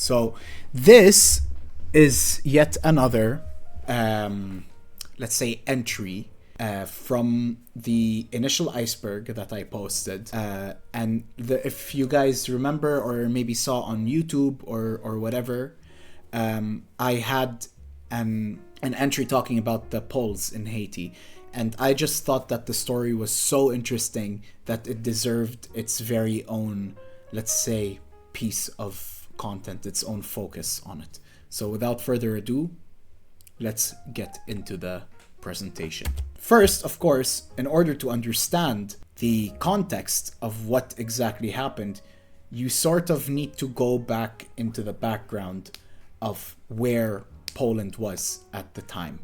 So this is yet another, let's say, entry from the initial iceberg that I posted. And if you guys remember or maybe saw on YouTube or whatever, I had an entry talking about the Poles in Haiti. And I just thought that the story was so interesting that it deserved its very own, let's say, piece of content, its own focus on it. So without further ado, let's get into the presentation. First, of course, in order to understand the context of what exactly happened, you sort of need to go back into the background of where Poland was at the time,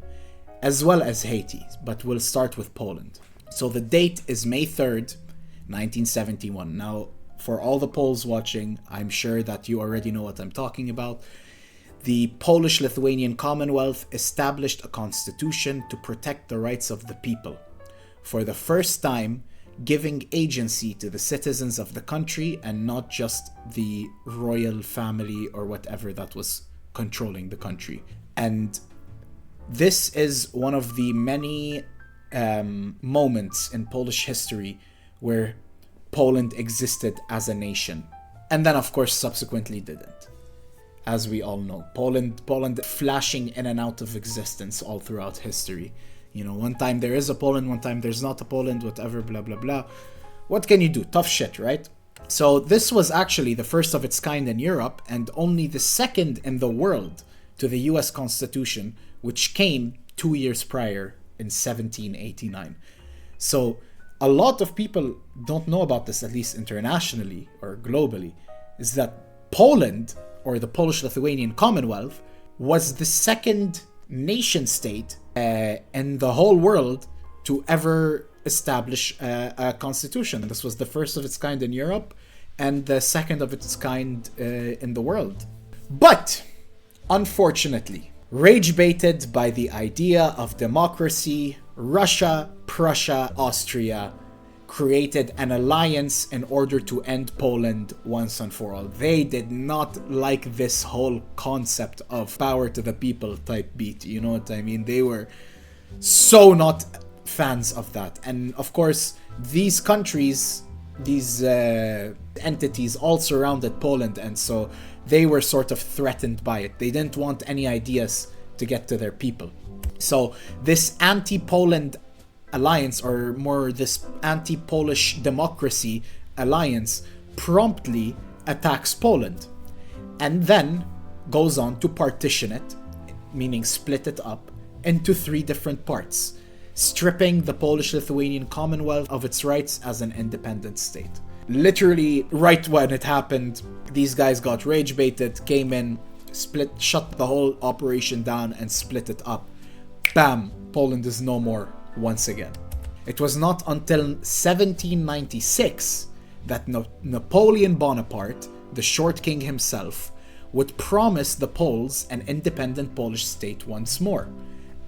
as well as Haiti, but we'll start with Poland. So the date is May 3rd, 1971. Now, for all the Poles watching, I'm sure that you already know what I'm talking about. The Polish-Lithuanian Commonwealth established a constitution to protect the rights of the people, for the first time giving agency to the citizens of the country and not just the royal family or whatever that was controlling the country. And this is one of the many moments in Polish history where Poland existed as a nation. And then, of course, subsequently didn't. As we all know, Poland flashing in and out of existence all throughout history. You know, one time there is a Poland, one time there's not a Poland, whatever, blah, blah, blah. What can you do? Tough shit, right? So this was actually the first of its kind in Europe and only the second in the world to the US Constitution, which came 2 years prior in 1789. So a lot of people don't know about this, at least internationally or globally, is that Poland, or the Polish-Lithuanian Commonwealth, was the second nation state in the whole world to ever establish a constitution. This was the first of its kind in Europe and the second of its kind in the world. But, unfortunately, rage-baited by the idea of democracy, Russia, Prussia, Austria created an alliance in order to end Poland once and for all. They did not like this whole concept of power to the people type beat, you know what I mean? They were so not fans of that. And of course, these countries, these entities all surrounded Poland, and so they were sort of threatened by it. They didn't want any ideas to get to their people. So this anti-Poland alliance, or more this anti-Polish democracy alliance, promptly attacks Poland and then goes on to partition it, meaning split it up, into 3 different parts, stripping the Polish-Lithuanian Commonwealth of its rights as an independent state. Literally, right when it happened, these guys got rage-baited, came in, shut the whole operation down and split it up. Bam! Poland is no more once again. It was not until 1796 that Napoleon Bonaparte, the short king himself, would promise the Poles an independent Polish state once more,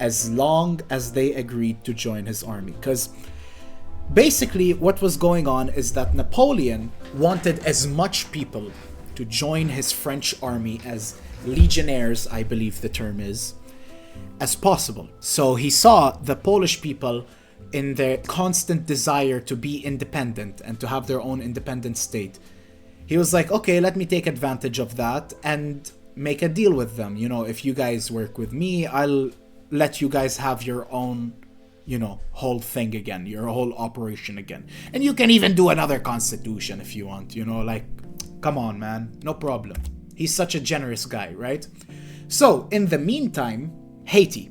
as long as they agreed to join his army. Because basically what was going on is that Napoleon wanted as much people to join his French army as legionnaires, I believe the term is, as possible. So he saw the Polish people in their constant desire to be independent and to have their own independent state. He was like, okay, let me take advantage of that and make a deal with them. You know, if you guys work with me, I'll let you guys have your own, you know, whole thing again, your whole operation again. And you can even do another constitution if you want, you know, like, come on, man, no problem. He's such a generous guy, right? So, in the meantime, Haiti.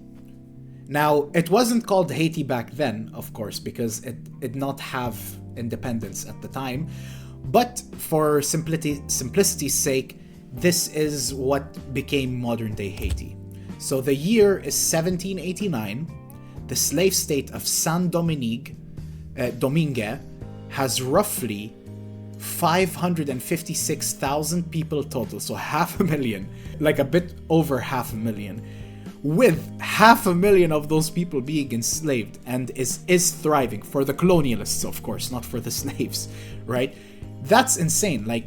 Now, it wasn't called Haiti back then, of course, because it did not have independence at the time. But for simplicity's sake, this is what became modern-day Haiti. So the year is 1789. The slave state of Saint-Domingue has roughly 556,000 people total, so 500,000, like a bit over 500,000, with 500,000 of those people being enslaved, and is thriving, for the colonialists, of course, not for the slaves, right? That's insane. Like,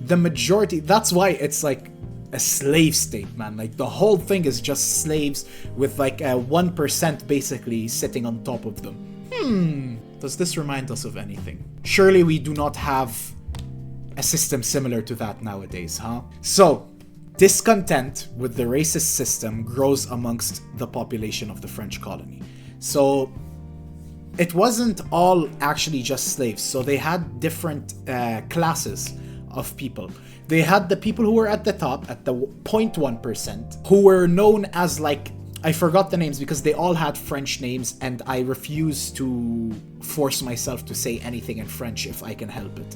the majority, that's why it's like a slave state, man. Like, the whole thing is just slaves with like a 1% basically sitting on top of them. Does this remind us of anything? Surely we do not have a system similar to that nowadays, huh? So, discontent with the racist system grows amongst the population of the French colony. So, it wasn't all actually just slaves. So they had different classes of people. They had the people who were at the top, at the 0.1%, who were known as, like, I forgot the names because they all had French names, and I refuse to force myself to say anything in French if I can help it.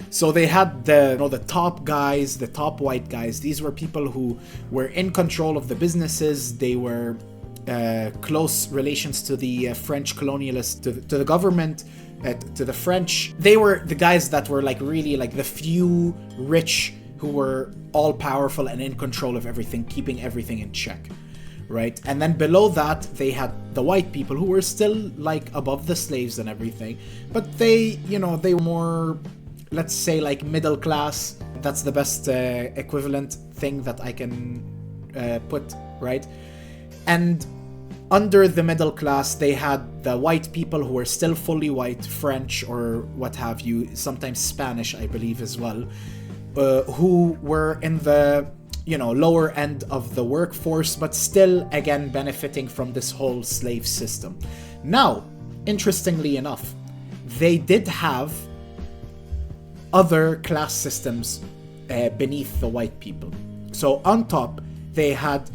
So they had the top guys, the top white guys. These were people who were in control of the businesses. They were close relations to the French colonialists, to the government, to the French. They were the guys that were like really like the few rich who were all powerful and in control of everything, keeping everything in check, right? And then below that, they had the white people who were still like above the slaves and everything, but they were more, let's say, like middle class. That's the best equivalent thing that I can put, right? And under the middle class, they had the white people who were still fully white, French or what have you, sometimes Spanish, I believe as well, who were in the lower end of the workforce, but still, again, benefiting from this whole slave system. Now, interestingly enough, they did have other class systems beneath the white people. So on top, they had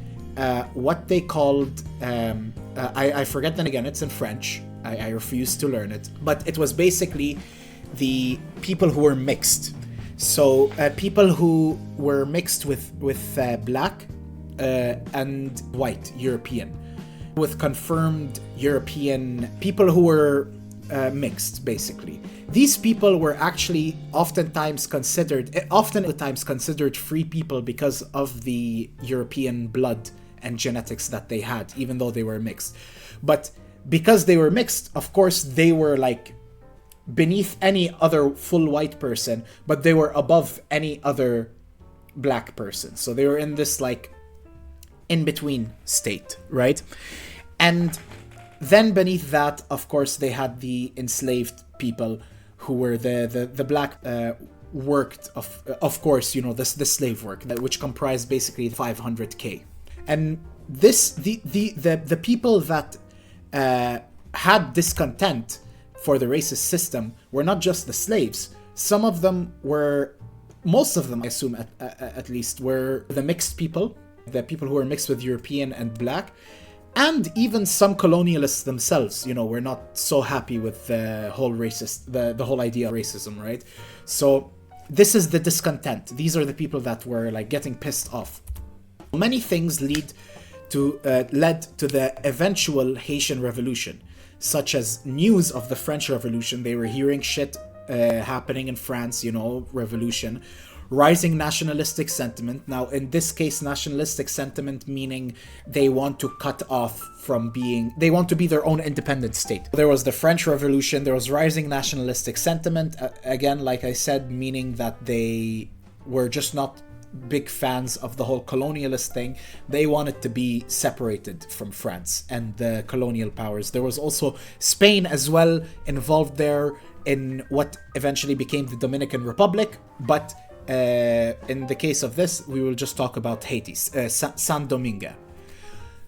what they called, I forget then again, it's in French, I refuse to learn it, but it was basically the people who were mixed. So people who were mixed with black and white, European, with confirmed European people who were mixed, basically. These people were actually oftentimes considered free people because of the European blood and genetics that they had, even though they were mixed. But because they were mixed, of course, they were like beneath any other full white person, but they were above any other black person. So they were in this like in-between state, right? And then beneath that, of course, they had the enslaved people who were the black worked, of course, the slave work, which comprised basically 500K. And the people that had discontent for the racist system were not just the slaves. Most of them, I assume at least, were the mixed people, the people who were mixed with European and black, and even some colonialists themselves, were not so happy with the whole the whole idea of racism, right? So this is the discontent. These are the people that were like getting pissed off. Many things led to the eventual Haitian Revolution, such as news of the French Revolution. They were hearing shit happening in France, revolution, rising nationalistic sentiment. Now, in this case, nationalistic sentiment meaning they want to cut off from they want to be their own independent state. There was the French Revolution, there was rising nationalistic sentiment, again, like I said, meaning that they were just not big fans of the whole colonialist thing. They wanted to be separated from France and the colonial powers. There was also Spain as well involved there in what eventually became the Dominican Republic, but in the case of this, we will just talk about Haiti, Saint-Domingue.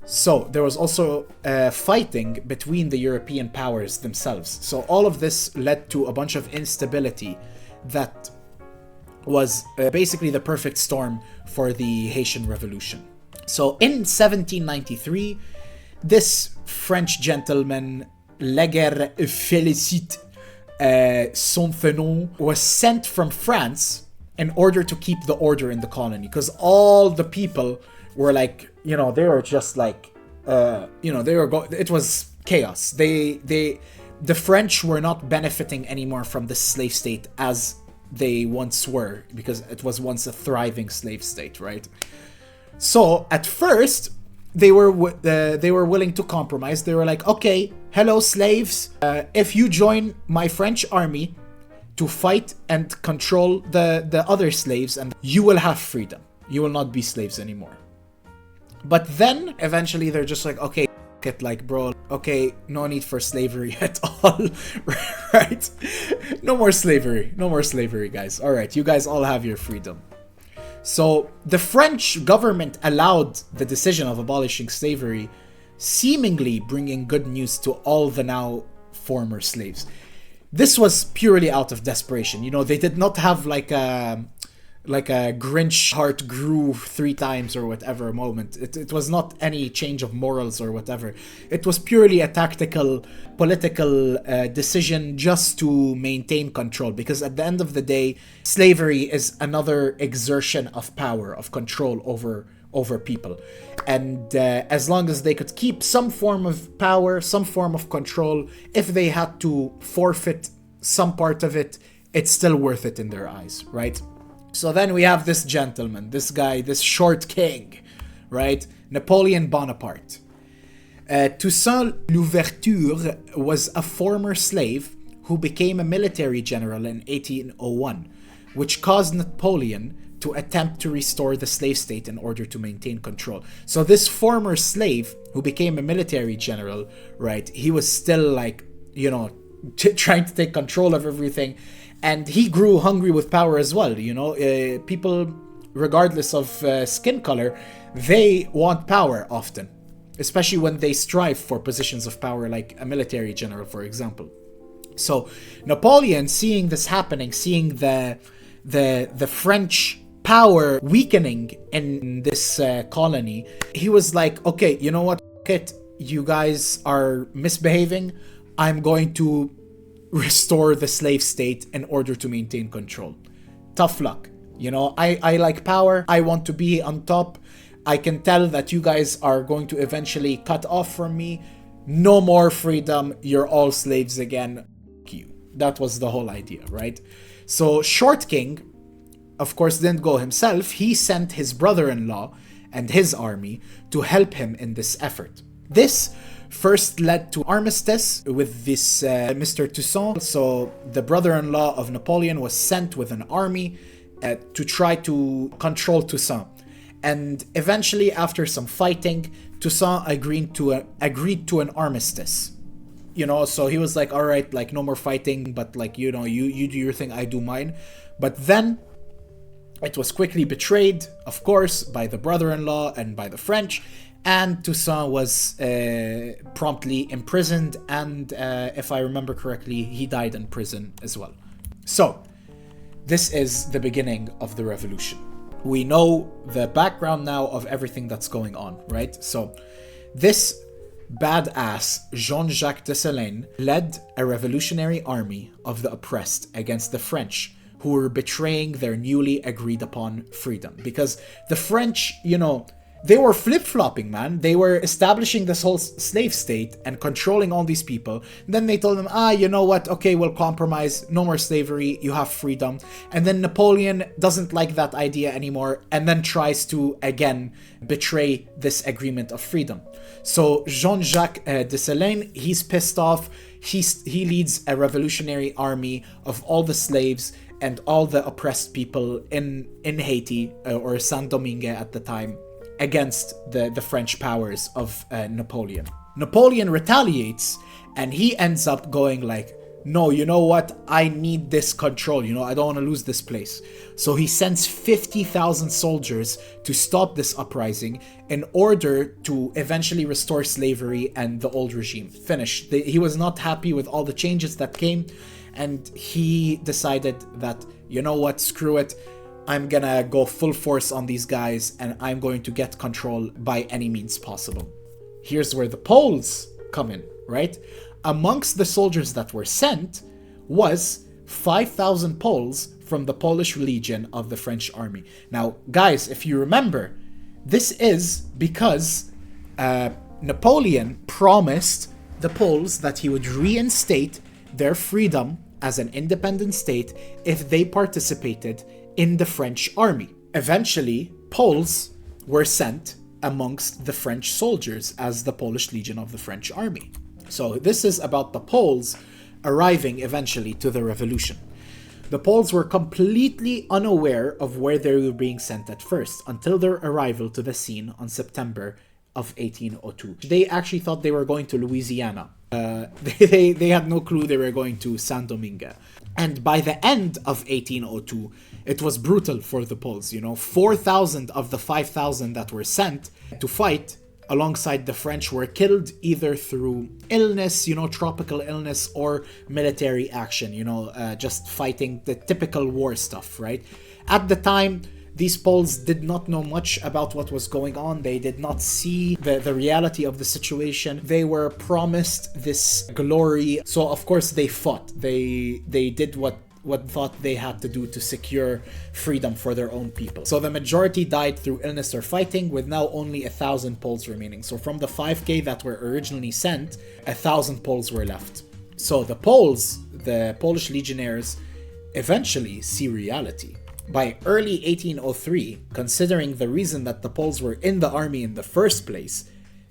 So there was also fighting between the European powers themselves. So all of this led to a bunch of instability that was basically the perfect storm for the Haitian Revolution. So in 1793, this French gentleman, Leger Félicite Saint-Domingue, was sent from France in order to keep the order in the colony, because all the people were like, they were just like, it was chaos. The French were not benefiting anymore from the slave state as they once were, because it was once a thriving slave state, right? So at first, they were willing to compromise. They were like, okay, hello slaves, if you join my French army to fight and control the other slaves, and you will have freedom. You will not be slaves anymore. But then eventually they're just like, okay, it, like, bro, okay, no need for slavery at all. Right? No more slavery, guys. All right, you guys all have your freedom. So the French government allowed the decision of abolishing slavery, seemingly bringing good news to all the now former slaves. This was purely out of desperation. You know, they did not have like a Grinch heart grew 3 times or whatever moment. It was not any change of morals or whatever. It was purely a tactical, political decision just to maintain control. Because at the end of the day, slavery is another exertion of power, of control over people. And as long as they could keep some form of power, some form of control, if they had to forfeit some part of it, it's still worth it in their eyes, right? So then we have this gentleman, this guy, this short king, right? Napoleon Bonaparte. Toussaint Louverture was a former slave who became a military general in 1801, which caused Napoleon to attempt to restore the slave state in order to maintain control. So this former slave who became a military general, right? He was still like, you know, trying to take control of everything. And he grew hungry with power as well, you know. People, regardless of skin color, they want power often. Especially when they strive for positions of power, like a military general, for example. So Napoleon, seeing this happening, seeing the French power weakening in this colony, he was like, okay, you know what, you guys are misbehaving. I'm going to restore the slave state in order to maintain control. Tough luck. You know, I like power. I want to be on top. I can tell that you guys are going to eventually cut off from me. No more freedom. You're all slaves again. You. That was the whole idea, right? So Short King, of course, didn't go himself. He sent his brother-in-law and his army to help him in this effort. This first led to armistice with this Mr. Toussaint. So the brother-in-law of Napoleon was sent with an army to try to control Toussaint. And eventually, after some fighting, Toussaint agreed to an armistice. You know, so he was like, all right, like, no more fighting, but like, you know, you do your thing, I do mine. But then it was quickly betrayed, of course, by the brother-in-law and by the French. And Toussaint was promptly imprisoned, and if I remember correctly, he died in prison as well. So, this is the beginning of the revolution. We know the background now of everything that's going on, right? So, this badass Jean-Jacques Dessalines led a revolutionary army of the oppressed against the French, who were betraying their newly agreed upon freedom. Because the French, you know, they were flip-flopping, man. They were establishing this whole slave state and controlling all these people. And then they told them, you know what? Okay, we'll compromise. No more slavery. You have freedom. And then Napoleon doesn't like that idea anymore and then tries to, again, betray this agreement of freedom. So Jean-Jacques Dessalines, he's pissed off. He leads a revolutionary army of all the slaves and all the oppressed people in Haiti, or Saint-Domingue at the time, against the French powers of Napoleon. Napoleon retaliates, and he ends up going like, no, you know what? I need this control. You know, I don't want to lose this place. So he sends 50,000 soldiers to stop this uprising in order to eventually restore slavery and the old regime. Finish. He was not happy with all the changes that came, and he decided that, you know what? Screw it. I'm gonna go full force on these guys, and I'm going to get control by any means possible. Here's where the Poles come in, right? Amongst the soldiers that were sent was 5,000 Poles from the Polish Legion of the French army. Now, guys, if you remember, this is because Napoleon promised the Poles that he would reinstate their freedom as an independent state if they participated in the French army. Eventually, Poles were sent amongst the French soldiers as the Polish Legion of the French army. So this is about the Poles arriving eventually to the revolution. The Poles were completely unaware of where they were being sent at first, until their arrival to the scene on September of 1802. They actually thought they were going to Louisiana. They had no clue they were going to Saint-Domingue. And by the end of 1802, it was brutal for the Poles. 4,000 of the 5,000 that were sent to fight alongside the French were killed either through illness, tropical illness, or military action, just fighting the typical war stuff, right? At the time, these Poles did not know much about what was going on. They did not see the reality of the situation. They were promised this glory. So, of course, they fought. They did what thought they had to do to secure freedom for their own people. So the majority died through illness or fighting, with now only 1,000 Poles remaining. So from the 5K that were originally sent, 1,000 Poles were left. So the Poles, the Polish legionnaires, eventually see reality. By early 1803, considering the reason that the Poles were in the army in the first place,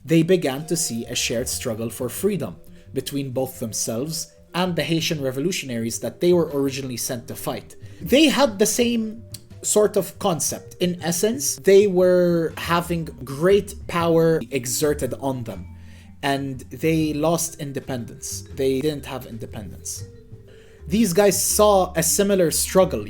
they began to see a shared struggle for freedom between both themselves and the Haitian revolutionaries that they were originally sent to fight. They had the same sort of concept. In essence, they were having great power exerted on them, and they lost independence. They didn't have independence. These guys saw a similar struggle,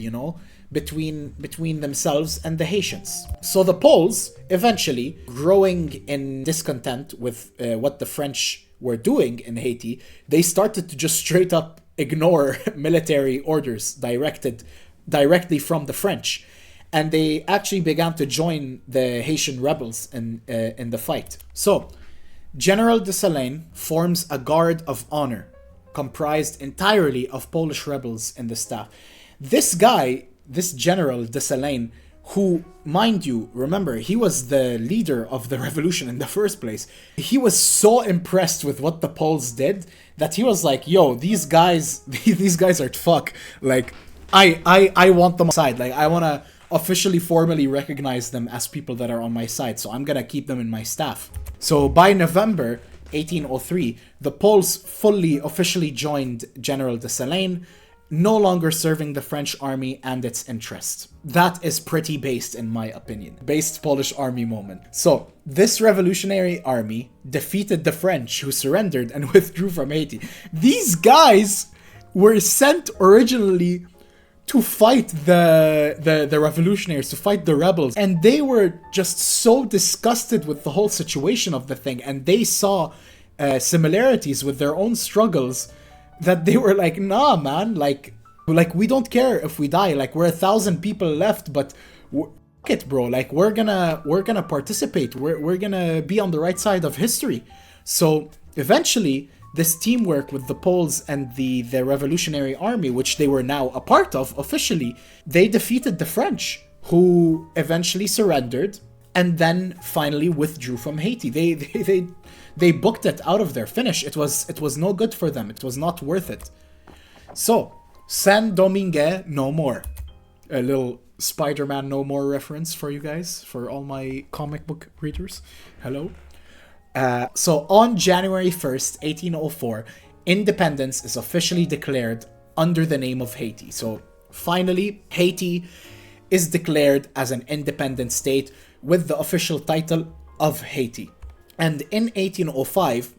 between themselves and the Haitians. So the Poles, eventually, growing in discontent with what the French were doing in Haiti, they started to just straight up ignore military orders directly from the French. And they actually began to join the Haitian rebels in the fight. So, General Dessalines forms a guard of honor comprised entirely of Polish rebels in the staff. This guy, this General Dessalines, who, mind you, remember, he was the leader of the revolution in the first place. He was so impressed with what the Poles did that he was like, yo, these guys are fuck. Like, I want them on my side. Like, I want to officially, formally recognize them as people that are on my side. So I'm going to keep them in my staff. So by November 1803, the Poles officially joined General Dessalines, no longer serving the French army and its interests. That is pretty based, in my opinion. Based Polish army moment. So, this revolutionary army defeated the French, who surrendered and withdrew from Haiti. These guys were sent originally to fight the revolutionaries, to fight the rebels. And they were just so disgusted with the whole situation of the thing. And they saw similarities with their own struggles, that they were like, nah, man, like we don't care if we die. Like, we're 1,000 people left, but fuck it, bro. Like, we're gonna participate. We're gonna be on the right side of history. So eventually, this teamwork with the Poles and the Revolutionary Army, which they were now a part of officially, they defeated the French, who eventually surrendered and then finally withdrew from Haiti. They booked it out of their finish. It was no good for them. It was not worth it. So, Saint-Domingue No More. A little Spider-Man No More reference for you guys, for all my comic book readers. Hello. So, on January 1st, 1804, independence is officially declared under the name of Haiti. So, finally, Haiti is declared as an independent state with the official title of Haiti. And in 1805,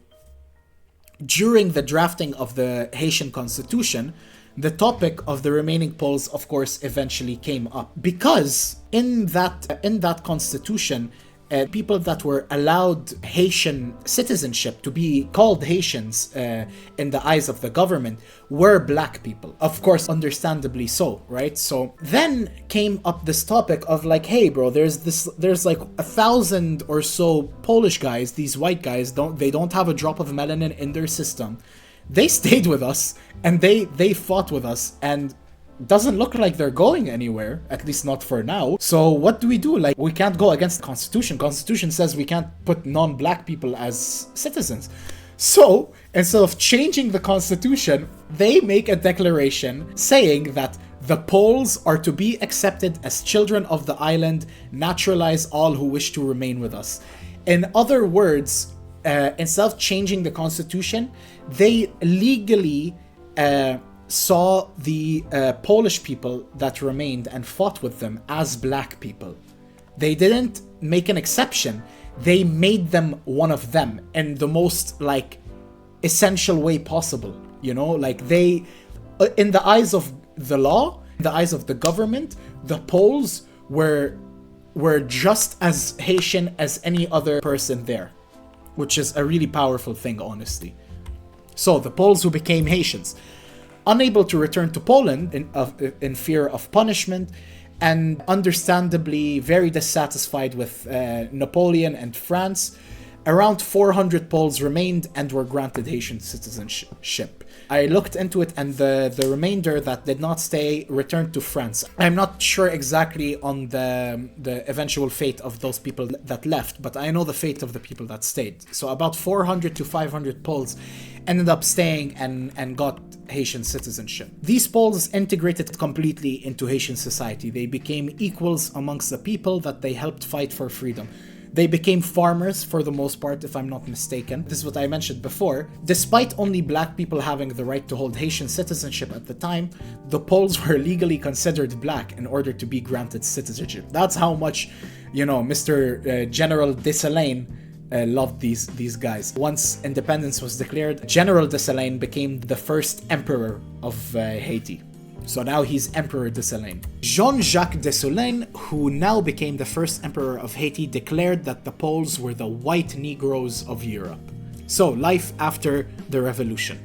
during the drafting of the Haitian constitution, the topic of the remaining Poles, of course, eventually came up. Because in that constitution, people that were allowed Haitian citizenship to be called Haitians in the eyes of the government were black people. Of course, understandably so, right? So then came up this topic of like, hey bro, there's like 1,000 or so Polish guys, these white guys, they don't have a drop of melanin in their system. They stayed with us and they fought with us, and doesn't look like they're going anywhere, at least not for now. So what do we do? Like, we can't go against the Constitution. Constitution says we can't put non-black people as citizens. So instead of changing the Constitution, they make a declaration saying that the Poles are to be accepted as children of the island, naturalize all who wish to remain with us. In other words, instead of changing the Constitution, they legally saw the Polish people that remained and fought with them as black people. They didn't make an exception. They made them one of them in the most like essential way possible. You know, like they, in the eyes of the law, in the eyes of the government, the Poles were just as Haitian as any other person there, which is a really powerful thing, honestly. So the Poles who became Haitians, unable to return to Poland in fear of punishment, and understandably very dissatisfied with Napoleon and France, around 400 Poles remained and were granted Haitian citizenship. I looked into it, and the remainder that did not stay returned to France. I'm not sure exactly on the eventual fate of those people that left, but I know the fate of the people that stayed. So about 400 to 500 Poles ended up staying and got Haitian citizenship. These Poles integrated completely into Haitian society. They became equals amongst the people that they helped fight for freedom. They became farmers for the most part, if I'm not mistaken. This is what I mentioned before. Despite only black people having the right to hold Haitian citizenship at the time, the Poles were legally considered black in order to be granted citizenship. That's how much, you know, Mr. General Dessalines loved these guys. Once independence was declared, General Dessalines became the first emperor of Haiti. So now he's Emperor Dessalines. Jean-Jacques Dessalines, who now became the first emperor of Haiti, declared that the Poles were the white Negroes of Europe. So, life after the revolution.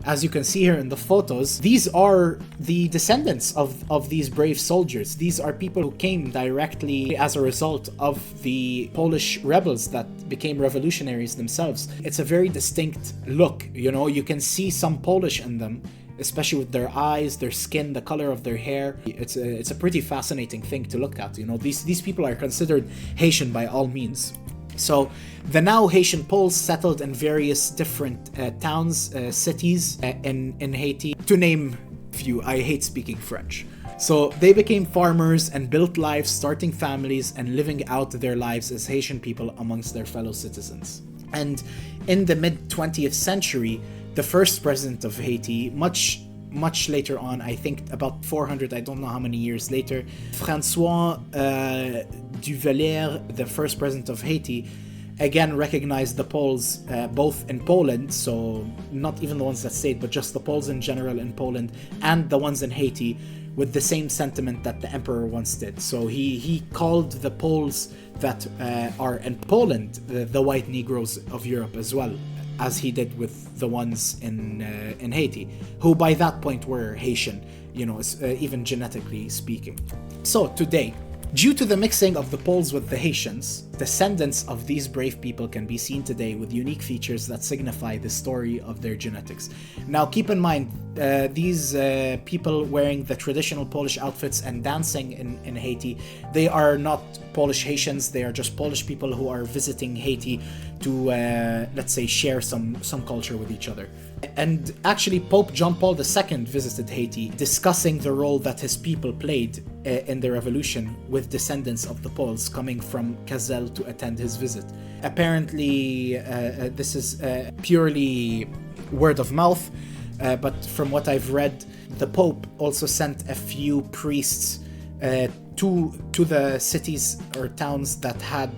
As you can see here in the photos, these are the descendants of these brave soldiers. These are people who came directly as a result of the Polish rebels that became revolutionaries themselves. It's a very distinct look, you know, you can see some Polish in them, especially with their eyes, their skin, the color of their hair. It's a pretty fascinating thing to look at. You know, these people are considered Haitian by all means. So the now Haitian Poles settled in various different towns, cities in Haiti. To name a few, I hate speaking French. So they became farmers and built lives, starting families and living out their lives as Haitian people amongst their fellow citizens. And in the mid-20th century, the first president of Haiti, much later on, I think about 400, I don't know how many years later, François Duvalier, the first president of Haiti, again recognized the Poles both in Poland, so not even the ones that stayed, but just the Poles in general in Poland, and the ones in Haiti, with the same sentiment that the emperor once did. So he called the Poles that are in Poland the white Negroes of Europe as well, as he did with the ones in Haiti, who by that point were Haitian, you know, even genetically speaking. So today, due to the mixing of the Poles with the Haitians, descendants of these brave people can be seen today with unique features that signify the story of their genetics. Now keep in mind, these people wearing the traditional Polish outfits and dancing in Haiti, they are not Polish Haitians, they are just Polish people who are visiting Haiti to, let's say, share some culture with each other. And actually, Pope John Paul II visited Haiti, discussing the role that his people played in the revolution, with descendants of the Poles coming from Kazel to attend his visit. Apparently, this is purely word of mouth, but from what I've read, the Pope also sent a few priests to the cities or towns that had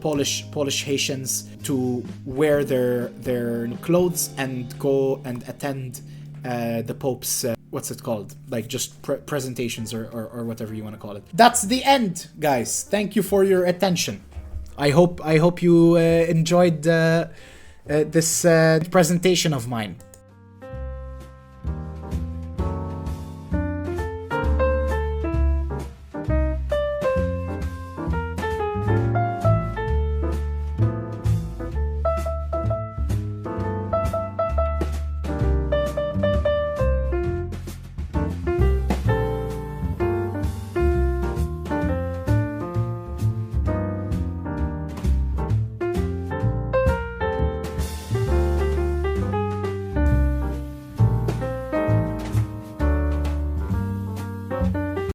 Polish Haitians to wear their clothes and go and attend the Pope's what's it called, like just presentations or whatever you want to call it. That's the end, guys. Thank you for your attention. I hope you enjoyed this presentation of mine.